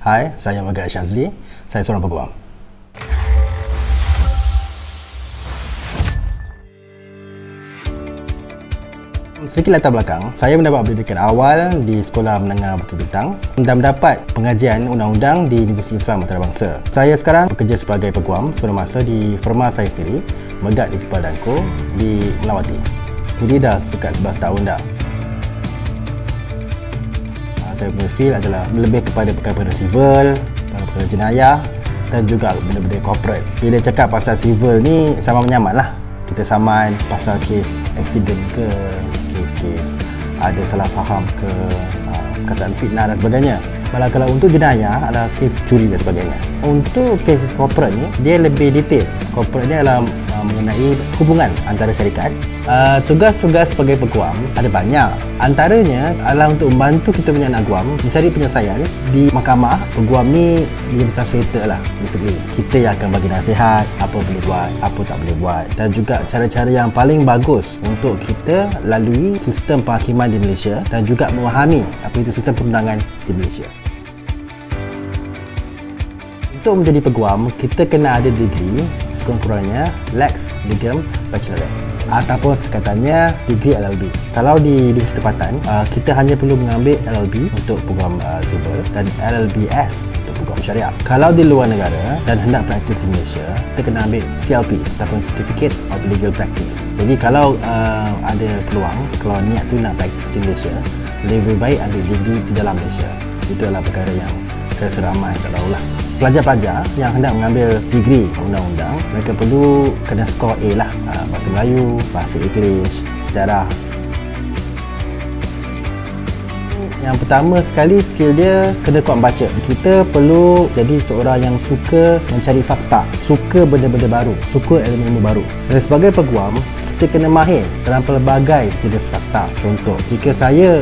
Hai, saya Megat Syazli. Saya seorang peguam. Sedikit latar belakang, saya mendapat pendidikan awal di Sekolah Menengah Bukit Bintang dan mendapat pengajian undang-undang di Universiti Islam Antarabangsa. Saya sekarang bekerja sebagai peguam sepenuh masa di firma saya sendiri, Megat di Kepala dan Co di Melawati. Jadi dah dekat 11 tahun dah. Saya punya field adalah lebih kepada perkara-perkara civil, perkara jenayah dan juga benda-benda corporate. Bila cakap pasal civil ni sama menyaman lah. Kita saman pasal kes aksiden ke, kes ada salah faham ke, perkataan fitnah dan sebagainya. Malah kalau untuk jenayah adalah kes curi dan sebagainya. Untuk kes corporate ni dia lebih detail. Corporate ni adalah mengenai hubungan antara syarikat. Tugas-tugas sebagai peguam ada banyak. Antaranya adalah untuk membantu kita punya anak guam mencari penyelesaian di mahkamah. Peguam ni dia translator lah. Basically, kita yang akan bagi nasihat apa boleh buat, apa tak boleh buat, dan juga cara-cara yang paling bagus untuk kita lalui sistem penghakiman di Malaysia dan juga memahami apa itu sistem perundangan di Malaysia. Untuk menjadi peguam, kita kena ada degree sekurang-kurangnya Lex Legum Bachelorette ataupun sekatanya degree LLB. Kalau di Universiti Tempatan, kita hanya perlu mengambil LLB untuk peguam civil dan LLBS untuk peguam syariah. Kalau di luar negara dan hendak praktis di Malaysia, kita kena ambil CLP ataupun Certificate of Legal Practice. Jadi kalau ada peluang, kalau niat tu nak praktis di Malaysia, lebih baik ambil degree di dalam Malaysia. Itu adalah perkara yang saya rasa ramai tak tahulah. Pelajar-pelajar yang hendak mengambil degree undang-undang, mereka perlu kena skor A lah, bahasa Melayu, bahasa Inggeris, sejarah. Yang pertama sekali, skill dia kena kuat membaca. Kita perlu jadi seorang yang suka mencari fakta, suka benda-benda baru, suka ilmu-ilmu baru. Dan sebagai peguam, kita kena mahir dalam pelbagai jenis fakta. Contoh, jika saya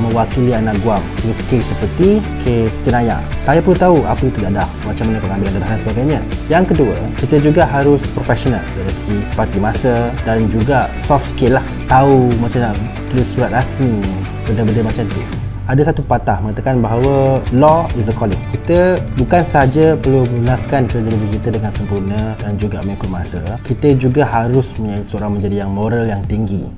mewakili anak guam kes-kes seperti kes jenayah, saya perlu tahu apa itu dadah, macam mana pengambilan dadah dan sebagainya. Yang kedua, kita juga harus profesional dari segi parti masa dan juga soft skill lah. Tahu macam nak tulis surat rasmi, benda-benda macam tu. Ada satu patah mengatakan bahawa law is a calling. Kita bukan sahaja perlu melunaskan kerja-kerja kita dengan sempurna dan juga mengikut masa, kita juga harus menjadi yang moral yang tinggi.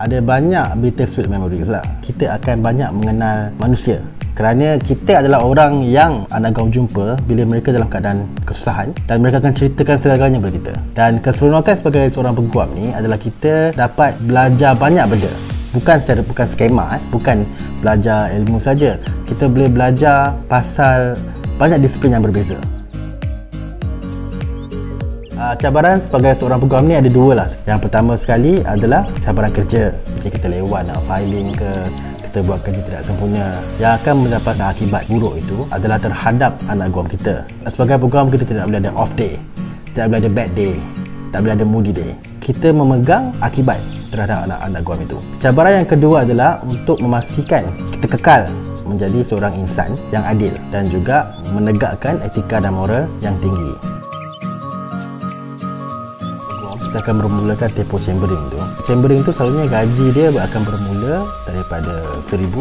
Ada banyak bittersweet memories lah. Kita akan banyak mengenal manusia kerana kita adalah orang yang anak gaum jumpa bila mereka dalam keadaan kesusahan dan mereka akan ceritakan segala-galanya kepada kita. Dan keseronokan sebagai seorang peguam ni adalah kita dapat belajar banyak benda. Bukan skema, bukan belajar ilmu saja. Kita boleh belajar pasal banyak disiplin yang berbeza. Cabaran sebagai seorang peguam ni ada dua lah. Yang pertama sekali adalah cabaran kerja. Macam kita lewat nak filing ke, kita buat kerja tidak sempurna. Yang akan mendapat akibat buruk itu adalah terhadap anak guam kita. Sebagai peguam, kita tidak boleh ada off day, tidak boleh ada bad day, tak boleh ada moody day. Kita memegang akibat terhadap anak-anak guam itu. Cabaran yang kedua adalah untuk memastikan kita kekal menjadi seorang insan yang adil dan juga menegakkan etika dan moral yang tinggi. Kita akan bermulakan tempoh chambering tu. Chambering tu selalunya gaji dia akan bermula daripada 1,000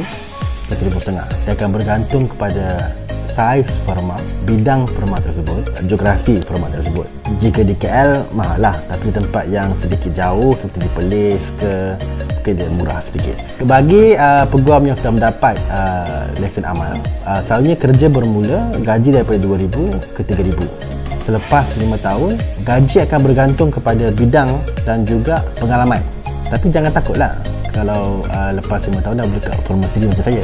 ke 1,500. Dia akan bergantung kepada saiz firma, bidang firma tersebut, geografi firma tersebut. Jika di KL mahal lah, tapi di tempat yang sedikit jauh seperti di Perlis ke, mungkin dia murah sedikit. Bagi peguam yang sudah mendapat lesen amal, selalunya kerja bermula gaji daripada 2,000 ke 3,000. Selepas 5 tahun, gaji akan bergantung kepada bidang dan juga pengalaman. Tapi jangan takutlah kalau lepas 5 tahun dah boleh kat firma sendiri macam saya.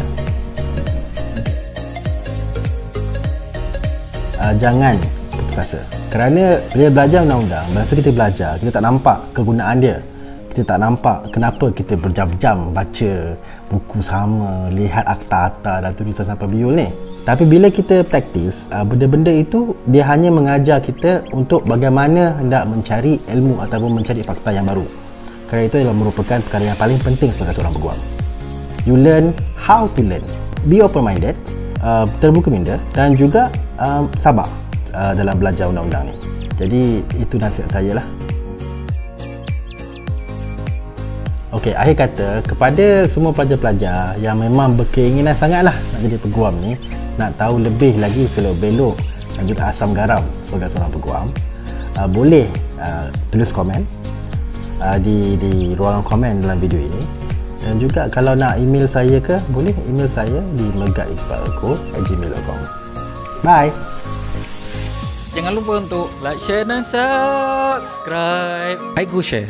Jangan putus asa. Kerana bila belajar undang-undang, masa kita belajar, kita tak nampak kegunaan dia. Kita tak nampak kenapa kita berjam-jam baca buku sama, lihat akta-akta dan tulisan sampai biol ni. Tapi bila kita praktis, benda-benda itu dia hanya mengajar kita untuk bagaimana hendak mencari ilmu ataupun mencari fakta yang baru. Kerana itu adalah merupakan perkara yang paling penting sebagai seorang peguam. You learn how to learn. Be open-minded, terbuka minda dan juga sabar dalam belajar undang-undang ni. Jadi itu nasihat saya lah. Okey, akhir kata kepada semua pelajar-pelajar yang memang berkeinginan sangatlah nak jadi peguam ni, nak tahu lebih lagi selok-belok dan juga asam garam sebagai seorang peguam, boleh tulis komen di ruangan komen dalam video ini. Dan juga kalau nak email saya ke, boleh email saya di megat@gmail.com. Bye. Jangan lupa untuk like, share dan subscribe. Hai, go share.